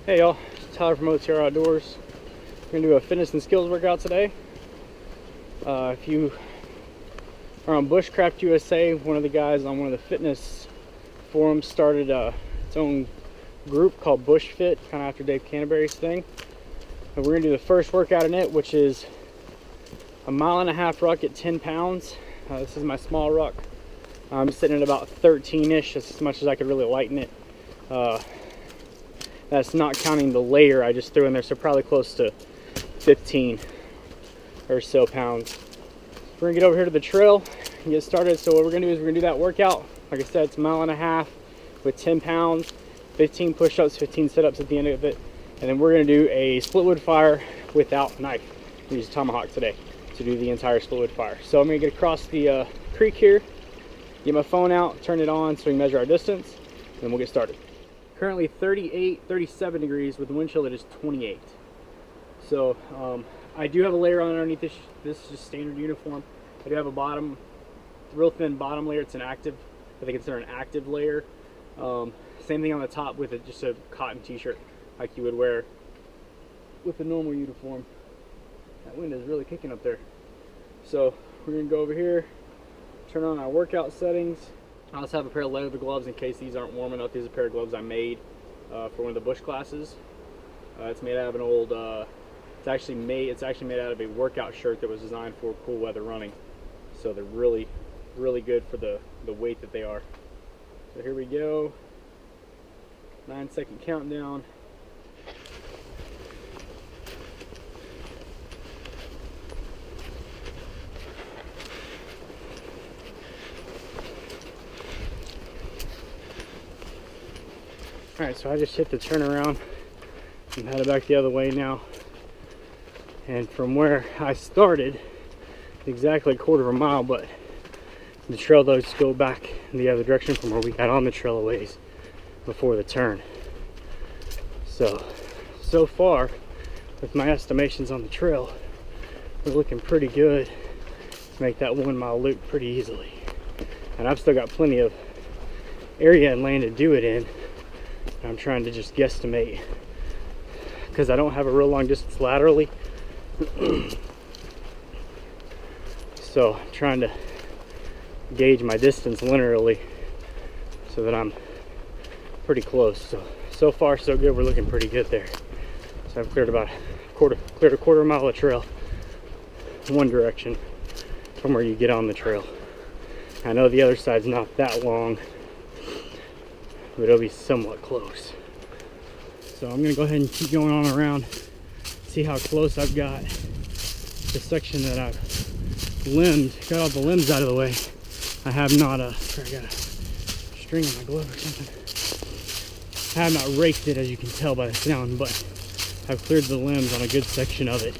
Hey y'all, Tyler from O.T.R.Outdoors. We're going to do a fitness and skills workout today. If you are on Bushcraft USA, one of the guys on one of the fitness forums started its own group called Bush Fit, kind of after Dave Canterbury's thing. And we're going to do the first workout in it, which is a 1.5 mile ruck at 10 pounds. This is my small ruck. I'm sitting at about 13-ish, as much as I could really lighten it. That's not counting the layer I just threw in there, so probably close to 15 or so pounds. We're gonna get over here to the trail and get started. So what we're gonna do is we're gonna do that workout. Like I said, it's 1.5 miles with 10 pounds, 15 push-ups, 15 sit-ups at the end of it. And then we're gonna do a split wood fire without knife. We use Tomahawk today to do the entire split wood fire. So I'm gonna get across the creek here, get my phone out, turn it on so we can measure our distance, and then we'll get started. Currently 37 degrees with the wind chill that is 28. So I do have a layer on underneath this. This is just standard uniform. I do have a bottom, real thin bottom layer. It's an active, I think it's an active layer. Same thing on the top with it, just a cotton t-shirt like you would wear with a normal uniform. That wind is really kicking up there. So we're gonna go over here, turn on our workout settings. I also have a pair of leather gloves in case these aren't warm enough. These are a pair of gloves I made for one of the bush classes. It's made out of an old, it's actually made out of a workout shirt that was designed for cool weather running. So they're really, really good for the weight that they are. So here we go, 9-second countdown. Alright, so I just hit the turnaround. I'm headed back the other way now. And from where I started, exactly 1/4 mile, but the trail does go back in the other direction from where we got on the trail a ways before the turn. So far, with my estimations on the trail, we're looking pretty good to make that 1 mile loop pretty easily. And I've still got plenty of area and land to do it in. I'm trying to just guesstimate because I don't have a real long distance laterally. So I'm trying to gauge my distance linearly so that I'm pretty close. So far so good. We're looking pretty good there. So I've cleared about a 1/4 mile of trail one direction from where you get on the trail. I know the other side's not that long, but it'll be somewhat close. So I'm gonna go ahead and keep going on around, see how close I've got the section that I've limbed, got all the limbs out of the way. I have not, I got a string in my glove or something. I have not raked it, as you can tell by the sound, but I've cleared the limbs on a good section of it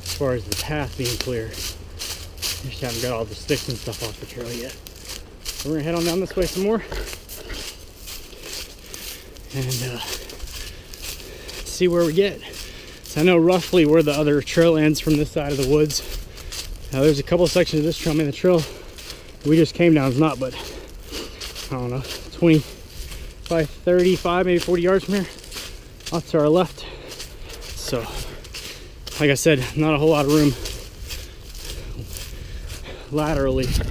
as far as the path being clear. Just haven't got all the sticks and stuff off the trail yet. So we're gonna head on down this way some more and see where we get. So I know roughly where the other trail ends from this side of the woods. Now there's a couple of sections of this trail. I mean, the trail we just came down is not, but I don't know, 25, 35, maybe 40 yards from here off to our left. So like I said, not a whole lot of room laterally to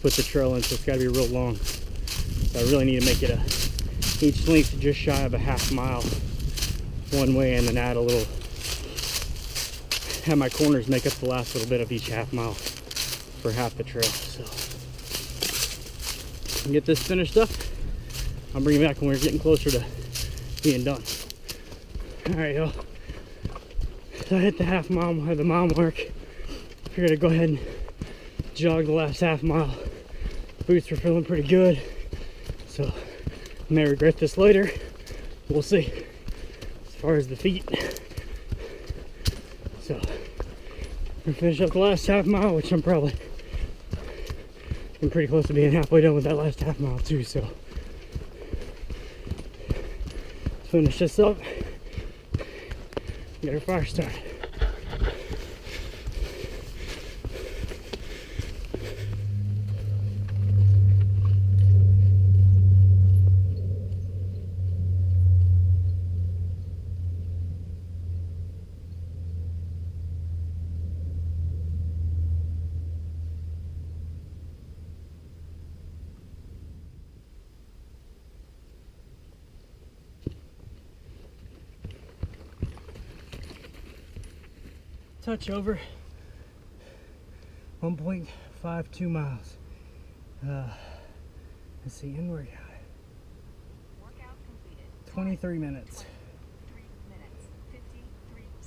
put the trail in, so it's got to be real long. So I really need to make it each length just shy of a 1/2 mile one way, and then add a little, have my corners make up the last little bit of each 1/2 mile for half the trail. So get this finished up. I'll bring you back when we're getting closer to being done. All right, y'all. So I hit the 1/2 mile, the mile mark. Figured I'd go ahead and jog the last 1/2 mile. Boots were feeling pretty good, so I may regret this later. We'll see. As far as the feet, so we're gonna finish up the last 1/2 mile, which I'm pretty close to being halfway done with that last 1/2 mile too. So let's finish this up, get our fire started. touch over 1.52 miles. Let's see, and we're 23 minutes.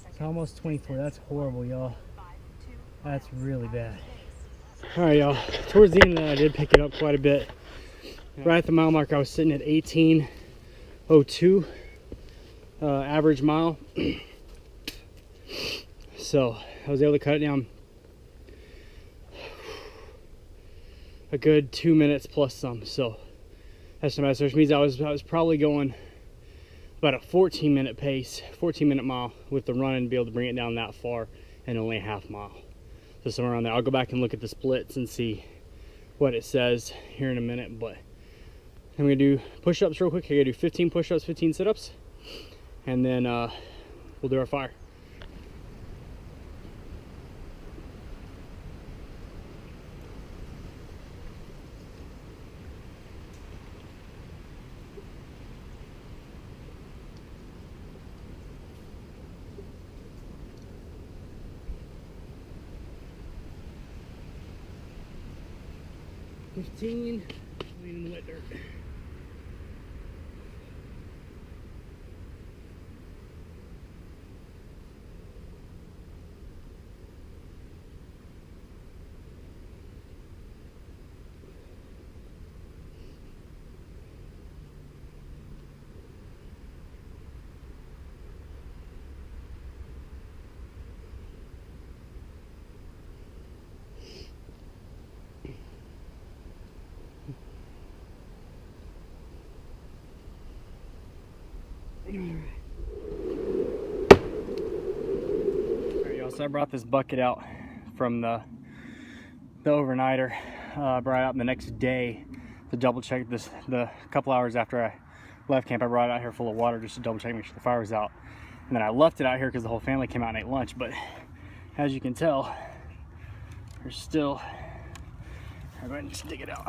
It's almost 24. That's horrible, y'all. That's really bad. All right, y'all. Towards the end of that, I did pick it up quite a bit. Right at the mile mark, I was sitting at 18:02 average mile. So I was able to cut it down a good 2 minutes plus some. So that's not bad. So which means I was probably going about a 14-minute pace, 14-minute mile with the run, and be able to bring it down that far in only a half mile. So somewhere around there. I'll go back and look at the splits and see what it says here in a minute. But I'm gonna do push-ups real quick. I gotta do 15 push-ups, 15 sit-ups, and then we'll do our fire. Laying in the wet dirt. Alright, y'all, so I brought this bucket out from the overnighter. I brought it out the next day to double check this. The couple hours after I left camp, I brought it out here full of water just to double check, make sure the fire was out. And then I left it out here because the whole family came out and ate lunch. But as you can tell, there's still, I'll go ahead and just dig it out.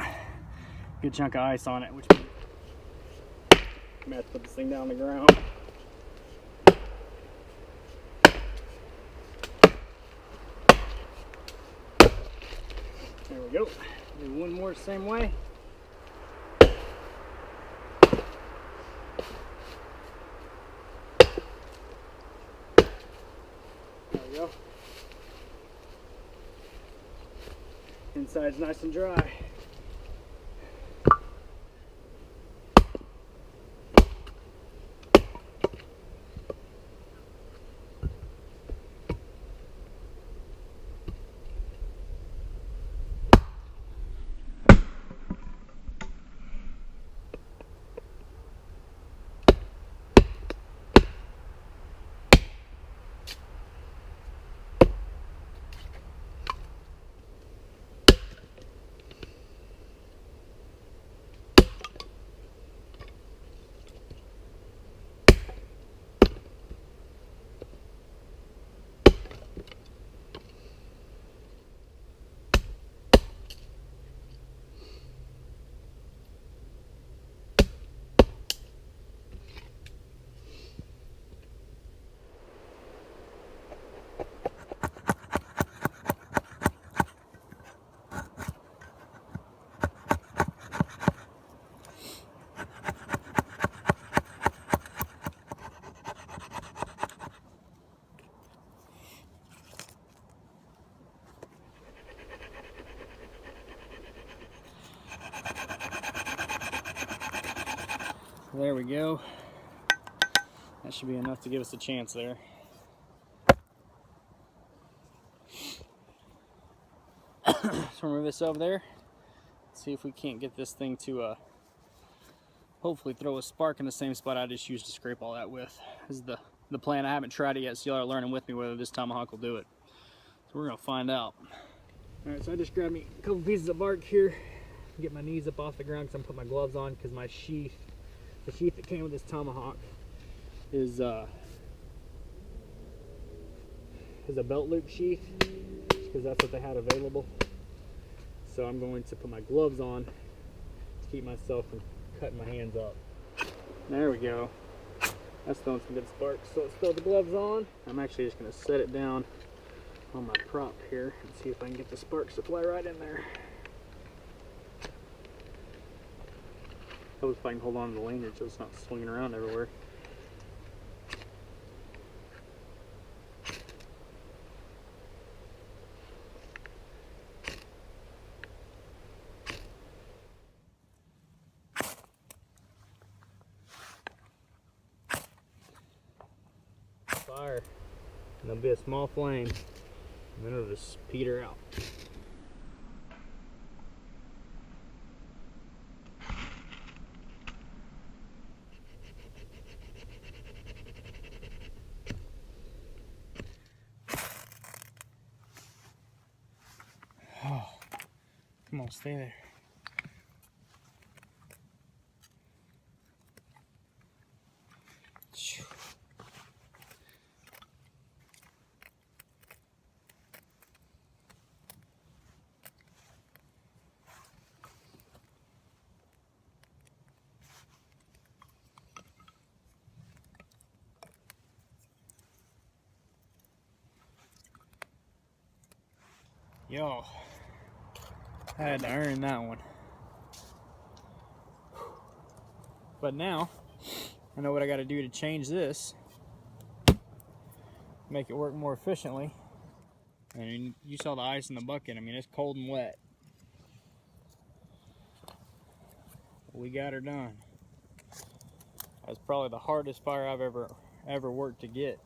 Good chunk of ice on it, which means I'm gonna have to put this thing down on the ground. There we go. Do one more same way. There we go. Inside's nice and dry. There we go. That should be enough to give us a chance there. So remove this over there. See if we can't get this thing to hopefully throw a spark in the same spot I just used to scrape all that with. This is the plan. I haven't tried it yet, so y'all are learning with me whether this Tomahawk will do it. So we're gonna find out. All right, so I just grabbed me a couple pieces of bark here. Get my knees up off the ground because I'm putting my gloves on because my sheath, the sheath that came with this Tomahawk, is a belt loop sheath because that's what they had available. So I'm going to put my gloves on to keep myself from cutting my hands up. There we go. That's throwing some good sparks. So let's throw the gloves on. I'm actually just going to set it down on my prop here and see if I can get the spark supply right in there. Hope if I can hold on to the lanyard so it's not swinging around everywhere. Fire, and there'll be a small flame, and then it'll just peter out. Oh, come on, stay there. Yo, I had to earn that one. But now, I know what I got to do to change this, make it work more efficiently. And you saw the ice in the bucket. I mean, it's cold and wet. We got her done. That's probably the hardest fire I've ever worked to get.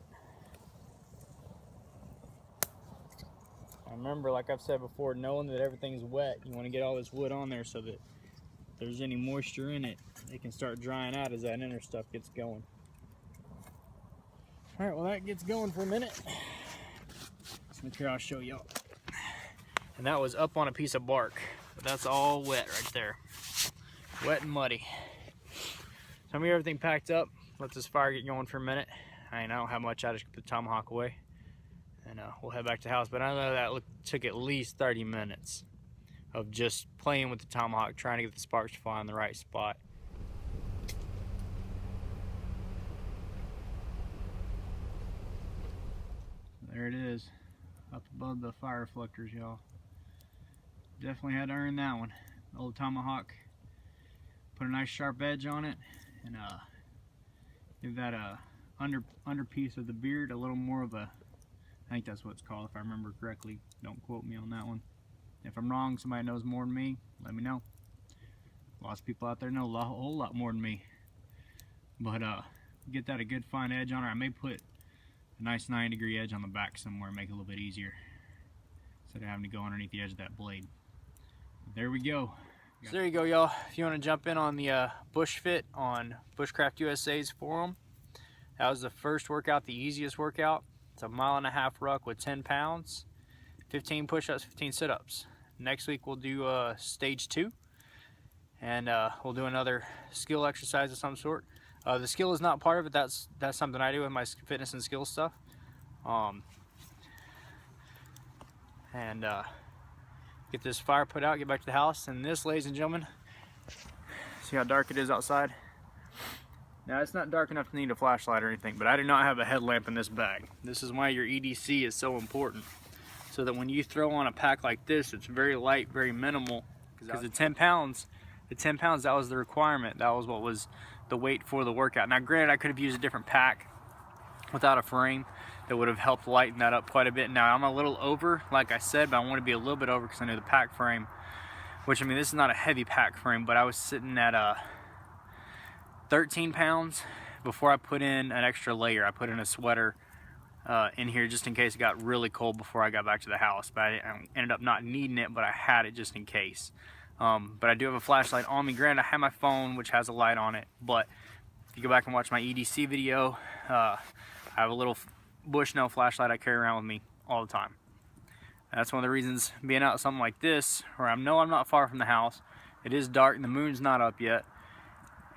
I remember, like I've said before, knowing that everything's wet, you want to get all this wood on there so that if there's any moisture in it, it can start drying out as that inner stuff gets going. All right, well, that gets going for a minute. So here, I'll show y'all. And that was up on a piece of bark. But that's all wet right there. Wet and muddy. So I'm gonna get everything packed up. Let this fire get going for a minute. I don't have much. I just put the Tomahawk away. And we'll head back to the house. But I know that took at least 30 minutes of just playing with the Tomahawk, trying to get the sparks to fly in the right spot. There it is, up above the fire reflectors, y'all. Definitely had to earn that one. The old Tomahawk. Put a nice sharp edge on it, and give that under piece of the beard a little more of a, I think that's what it's called if I remember correctly. Don't quote me on that one. If I'm wrong, somebody knows more than me, let me know. Lots of people out there know a whole lot more than me. But get that a good fine edge on her. I may put a nice 90-degree edge on the back somewhere, make it a little bit easier instead of having to go underneath the edge of that blade. But there we go. So there you go, y'all. If you want to jump in on the bush fit on Bushcraft USA's forum, that was the first workout, the easiest workout. It's a 1.5 mile ruck with 10 pounds, 15 push-ups, 15 sit-ups. Next week we'll do stage 2, and we'll do another skill exercise of some sort. The skill is not part of it. That's something I do with my fitness and skill stuff. Get this fire put out, get back to the house, and this, ladies and gentlemen, see how dark it is outside? Now, it's not dark enough to need a flashlight or anything, but I do not have a headlamp in this bag. This is why your EDC is so important, so that when you throw on a pack like this, it's very light, very minimal, because the 10 pounds, that was the requirement. That was what was the weight for the workout. Now, granted, I could have used a different pack without a frame that would have helped lighten that up quite a bit. Now, I'm a little over, like I said, but I want to be a little bit over because I know the pack frame, which, I mean, this is not a heavy pack frame, but I was sitting at 13 pounds before I put in an extra layer. I put in a sweater in here just in case it got really cold before I got back to the house, but I ended up not needing it, but I had it just in case. But I do have a flashlight on me. Granted, I have my phone, which has a light on it, but if you go back and watch my EDC video, I have a little Bushnell flashlight I carry around with me all the time. And that's one of the reasons being out something like this, where I know I'm not far from the house. It is dark and the moon's not up yet.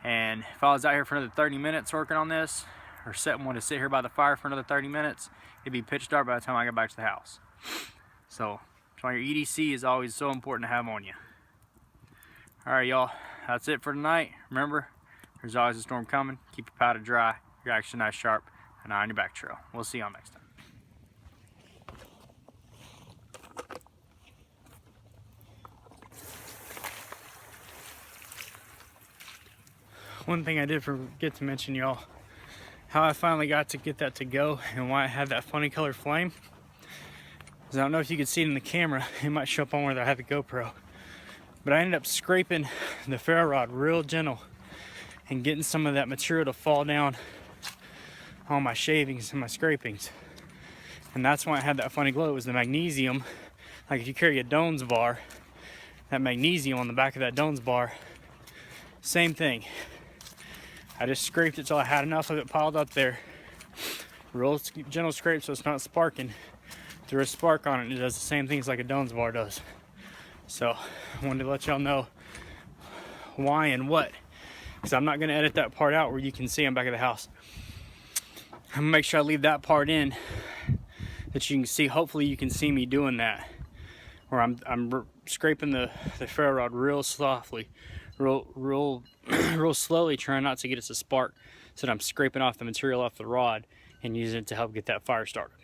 And if I was out here for another 30 minutes working on this, or setting one to sit here by the fire for another 30 minutes, it'd be pitch dark by the time I get back to the house. So your EDC is always so important to have on you. Alright, y'all, that's it for tonight. Remember, there's always a storm coming. Keep your powder dry, your action knife sharp, and eye on your back trail. We'll see y'all next time. One thing I did forget to mention, y'all, how I finally got to get that to go and why I had that funny color flame. I don't know if you can see it in the camera. It might show up on where I had the GoPro. But I ended up scraping the ferro rod real gentle and getting some of that material to fall down on my shavings and my scrapings. And that's why I had that funny glow. It was the magnesium. Like if you carry a Dones bar, that magnesium on the back of that Dones bar, same thing. I just scraped it till I had enough of it piled up there. Real gentle scrape so it's not sparking. Threw a spark on it and it does the same things like a Dones bar does. So I wanted to let y'all know why and what, because I'm not going to edit that part out where you can see I'm back at the house. I'm going to make sure I leave that part in that you can see. Hopefully you can see me doing that, where I'm scraping the ferro rod real softly, real slowly, trying not to get it to spark, so that I'm scraping off the material off the rod and using it to help get that fire started.